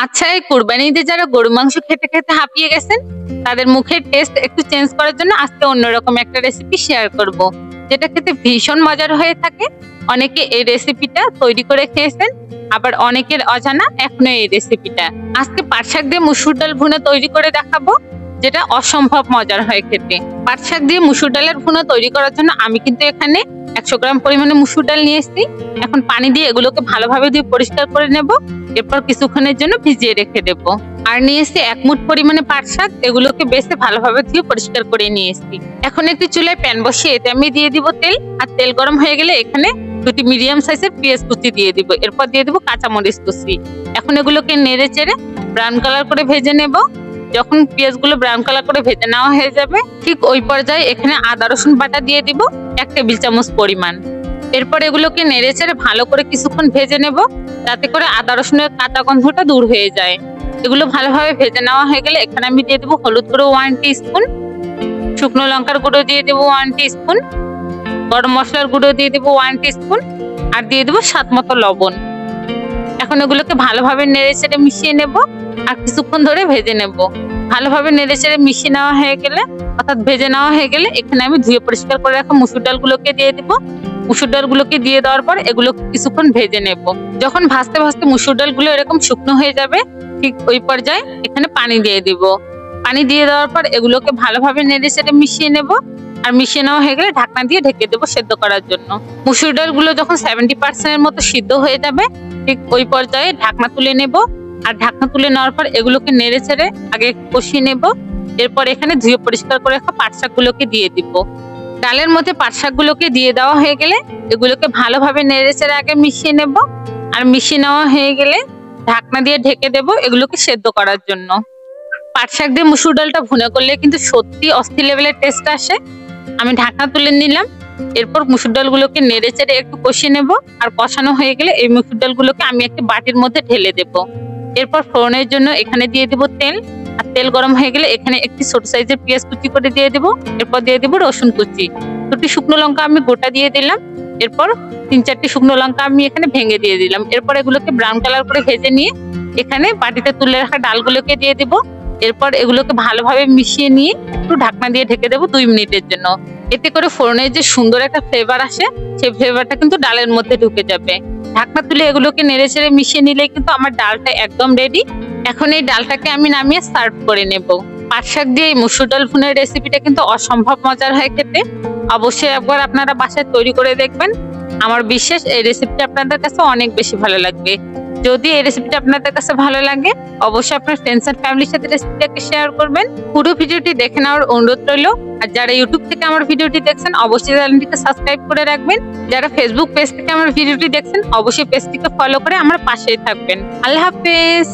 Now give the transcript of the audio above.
আচ্ছা, এই কুরবানি ঈদে যারা গরু মাংস খেতে খেতে হাঁপিয়ে গেছেন তাদের মুখের টেস্ট একটু চেঞ্জ করার জন্য আজকে অন্যরকম একটা রেসিপি শেয়ার করব, যেটা খেতে ভীষণ মজার হয়ে থাকে। অনেকে এই রেসিপিটা তৈরি করে খেয়েছেন, আবার অনেকের অজানা এখনো এই রেসিপিটা। আজকে পাটশাক দিয়ে মুসুর ডাল ভুনা তৈরি করে দেখাবো, যেটা অসম্ভব মজার হয় খেতে। পাটশাক দিয়ে মুসুর ডালের ভুনা তৈরি করার জন্য আমি কিন্তু এখানে 100 গ্রাম পরিমাণে মুসুর ডাল নিয়ে এসেছি। এখন পানি দিয়ে এগুলোকে ভালোভাবে দিয়ে পরিষ্কার করে নেব, এরপর কিছুক্ষণের জন্য ভিজিয়ে রেখে দেব। আর নিয়ে এসেছি 1 মুঠ পরিমাণে পাটশাক, এগুলোকে বেছে ভালোভাবে ধুয়ে পরিষ্কার করে নিয়ে এসেছি। এখন একটি চুলায় প্যান বসিয়ে এতে আমি দিয়ে দিব তেল, আর তেল গরম হয়ে গেলে এখানে 2টি মিডিয়াম সাইজের পেঁয়াজ কুচি দিয়ে দিব, এরপর দিয়ে দিব কাঁচামরিচ কুচি। এখন এগুলোকে নেড়ে চেড়ে ব্রাউন কালার করে ভেজে নেব। যখন পেঁয়াজগুলো ব্রাউন কালার করে ভেজে নেওয়া হয়ে যাবে, ঠিক ওই পর্যায়ে এখানে আদা রসুন বাটা দিয়ে দিব 1 টেবিল চামচ পরিমাণ। এরপর এগুলোকে নেড়ে চেড়ে ভালো করে কিছুক্ষণ ভেজে নেব, যাতে করে আদা রসুনের কাঁচা গন্ধটা দূর হয়ে যায়। এগুলো ভালোভাবে ভেজে নেওয়া হয়ে গেলে এখানে আমি দিয়ে দেবো হলুদ গুঁড়ো 1 টিস্পুন, শুকনো লঙ্কার গুঁড়ো দিয়ে দেবো 1 টিস্পুন, গরম মশলার গুঁড়ো দিয়ে দেবো 1 টিস্পুন, আর দিয়ে দেবো স্বাদ মতো লবণ। এখন এগুলোকে ভালোভাবে নেড়ে চেড়ে মিশিয়ে নেব আর কিছুক্ষণ ধরে ভেজে নেব। ভালোভাবে নেড়ে চেড়ে মিশিয়ে নেওয়া হয়ে গেলে, অর্থাৎ ভেজে নেওয়া হয়ে গেলে, এখানে আমি ধুয়ে পরিষ্কার করে রাখা মুসুর ডালগুলোকে দিয়ে দেব। মুসুর ডালগুলোকে দিয়ে দেওয়ার পর এগুলো কিছুক্ষণ ভেজে নেব। যখন ভাজতে ভাজতে মুসুর ডালগুলো এরকম শুকনো হয়ে যাবে, ঠিক ওই পর্যায়ে এখানে পানি দিয়ে দিব। পানি দিয়ে দেওয়ার পর এগুলোকে ভালোভাবে নেড়ে চেড়ে মিশিয়ে নেব, আর মিশিয়ে নেওয়া হয়ে গেলে ঢাকনা দিয়ে ঢেকে দেবো সেদ্ধ করার জন্য। মুসুর ডালগুলো যখন 70% মতো সিদ্ধ হয়ে যাবে, ঠিক ওই পর্যায়ে ঢাকনা তুলে নেব। আর ঢাকনা তুলে নেওয়ার পর এগুলোকে নেড়ে চেড়ে আগে কষিয়ে নেব। এরপর এখানে ধুয়ে পরিষ্কার করে রাখা পাটশাকগুলোকে দিয়ে দিব। ডালের মধ্যে পাটশাকগুলোকে দিয়ে দেওয়া হয়ে গেলে এগুলোকে ভালোভাবে নেড়ে চেড়ে আগে মিশিয়ে নেব। আর মিশিয়ে নেওয়া হয়ে গেলে ঢাকনা দিয়ে ঢেকে দেব এগুলোকে সেদ্ধ করার জন্য। পাটশাক দিয়ে মুসুর ডালটা ভুনা করলে কিন্তু সত্যি অস্থির লেভেলের টেস্ট আসে। আমি ঢাকনা তুলে নিলাম। এরপর মুসুর ডালগুলোকে নেড়ে চেড়ে একটু কষিয়ে নেব। আর কষানো হয়ে গেলে এই মুসুর ডালগুলোকে আমি একটি বাটির মধ্যে ঢেলে দেব। এরপর ফোড়নের জন্য এখানে দিয়ে দেব তেল, আর তেল গরম হয়ে গেলে এখানে একটি ছোট সাইজের পেঁয়াজ কুচি করে দিয়ে দেব। এরপর দিয়ে দেব রসুন কুচি। 2টি শুকনো লঙ্কা আমি গোটা দিয়ে দিলাম। এরপর 3-4টি শুকনো লঙ্কা আমি এখানে ভেঙে দিয়ে দিলাম। এরপর এগুলোকে ব্রাউন কালার করে ভেজে নিয়ে এখানে বাটিতে তুলে রাখা ডালগুলোকে দিয়ে দেব। এরপর এগুলোকে ভালোভাবে মিশিয়ে নিয়ে একটু ঢাকনা দিয়ে ঢেকে দেবো 2 মিনিটের জন্য। এতে করে ফোড়নের যে সুন্দর একটা ফ্লেভার আসে, সেই ফ্লেভারটা কিন্তু ডালের মধ্যে ঢুকে যাবে। ঢাকনা তুলে এগুলোকে নেড়ে চেড়ে মিশিয়ে নিলে কিন্তু আমার ডালটা একদম রেডি। এখন এই ডালটাকে আমি নামিয়ে সার্ভ করে নেব। পাটশাক দিয়ে এই মুসুর ডাল ভুনার রেসিপিটা কিন্তু অসম্ভব মজার হয় খেতে। অবশ্যই একবার আপনারা বাসায় তৈরি করে দেখবেন। আমার বিশ্বাস এই রেসিপিটা আপনাদের কাছে অনেক বেশি ভালো লাগবে। যদি এই রেসিপিটা আপনাদের কাছে ভালো লাগে, অবশ্যই আপনার ফ্রেন্ডস এন্ড ফ্যামিলির সাথে রেসিপিটাকে শেয়ার করবেন। পুরো ভিডিওটি দেখে নেওয়ার অনুরোধ রইল। আর যারা ইউটিউব থেকে আমার ভিডিওটি দেখছেন, অবশ্যই চ্যানেলটিকে সাবস্ক্রাইব করে রাখবেন। যারা ফেসবুক পেজ থেকে আমার ভিডিওটি দেখছেন, অবশ্যই পেজটিকে ফলো করে আমার পাশেই থাকবেন। আল্লাহ হাফেজ।